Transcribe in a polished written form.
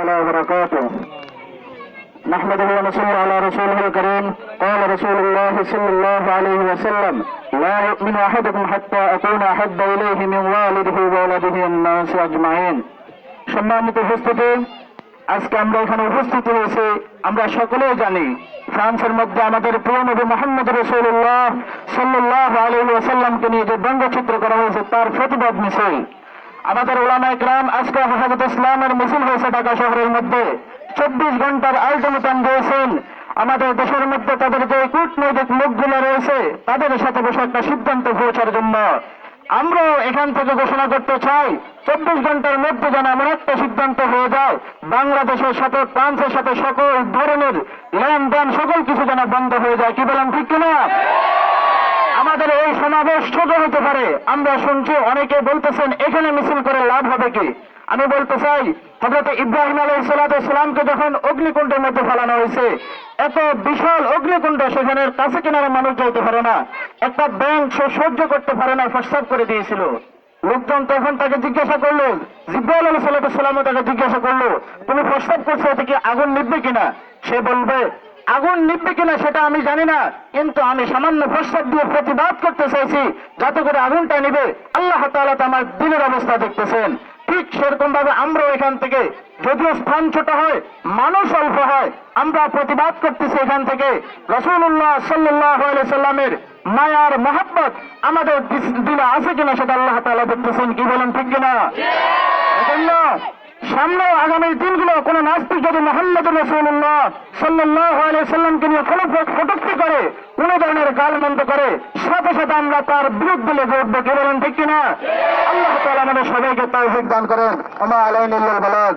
تعالى وبركاته. نحمده ونصلي على رسوله الكريم. قال رسول الله صلى الله عليه وسلم: لا يؤمن أحدكم حتى أكون أحب إليه من والده وولده والناس أجمعين. সম্মানিত উপস্থিতি, আজকে আমরা এখানে উপস্থিত হয়েছি, আমরা সকলেই জানি ফ্রান্সের মধ্যে আমাদের প্রিয় নবী মুহাম্মদ রাসূলুল্লাহ সাল্লাল্লাহু আলাইহি ওয়াসাল্লামকে নিয়ে যে ব্যঙ্গচিত্র করা হয়েছে তার প্রতিবাদ মিছিল। আমাদের উলামায়ে কেরাম আজকে হেফাজত ইসলামের মিছিল হয়েছে ঢাকা শহরের মধ্যে। 24 ঘন্টার আলটিমেটাম দিয়েছেন আমাদের দেশের মধ্যে তাদের যে কূটনৈতিক লোকগুলো রয়েছে তাদের সাথে বসে একটা সিদ্ধান্ত পৌঁছার জন্য। আমরাও এখান থেকে ঘোষণা করতে চাই 24 ঘন্টার মধ্যে যেন এমন একটা সিদ্ধান্ত হয়ে যায় বাংলাদেশের সাথে ফ্রান্সের সাথে সকল ধরনের লেনদেন সকল কিছু যেন বন্ধ হয়ে যায়। কি বলেন, ঠিক কিনা? আমাদের এই সমাবেশ ছোট হতে পারে। আমরা শুনছি অনেকে বলতেছেন এখানে মিছিল করে লাভ হবে কি। আমি বলতে চাই, হযরত ইব্রাহিম আলাইহিস সালামকে যখন অগ্নিকুণ্ডের মধ্যে ফেলানো হয়েছে, এত বিশাল অগ্নিকুণ্ড, সেখানের কাছে কিনারে মানুষ যেতে পারে না, একটা ব্যাংক সে সহ্য করতে পারে না, প্রস্তাব করে দিয়েছিল। লোকজন তখন তাকে জিজ্ঞাসা করলো, জিব্রাইল আলাইহিস সালামও তাকে জিজ্ঞাসা করলো, তুমি প্রস্তাব করছো এতে কি আগুন নিভবে কিনা? সে বলবে, আগুন নিভবে কিনা সেটা আমি জানি না, কিন্তু আমি সামান্য প্রস্তাব দিয়ে প্রতিবাদ করতে চাইছি যাতে করে আগুনটা নিবে। আল্লাহ তাআলা তো আমার দিনের অবস্থা দেখতেছেন। ঠিক সেরকম ভাবে আমরাও এখান থেকে, যদিও স্থান ছোট হয়, মানুষ অল্প হয়, আমরা প্রতিবাদ করতেছি এখান থেকে রাসূলুল্লাহ সাল্লাল্লাহু আলাইহি সাল্লামের মায়ার মহব্বত আমাদের দিলে আছে কিনা সেটা আল্লাহ তাআলা দেখতেছেন। কি বলেন, ঠিক কিনা? এজন্য সামনে আগামী দিনগুলো কোন নাস্তিক যদি মুহাম্মদুর রাসূলুল্লাহ সাল্লাল্লাহু আলাইহি সাল্লামকে নিয়ে কোনো কটূক্তি করে, কোন ধরনের গালমন্দ করে, সাথে সাথে আমরা তার বিরুদ্ধে লেগে উঠবো। কি বলেন, ঠিক কিনা? আল্লাহ তাআলা আমাদের সবাইকে তৌফিক দান করেন। ওয়া মা আলাইনা ইল্লাল বালাগ।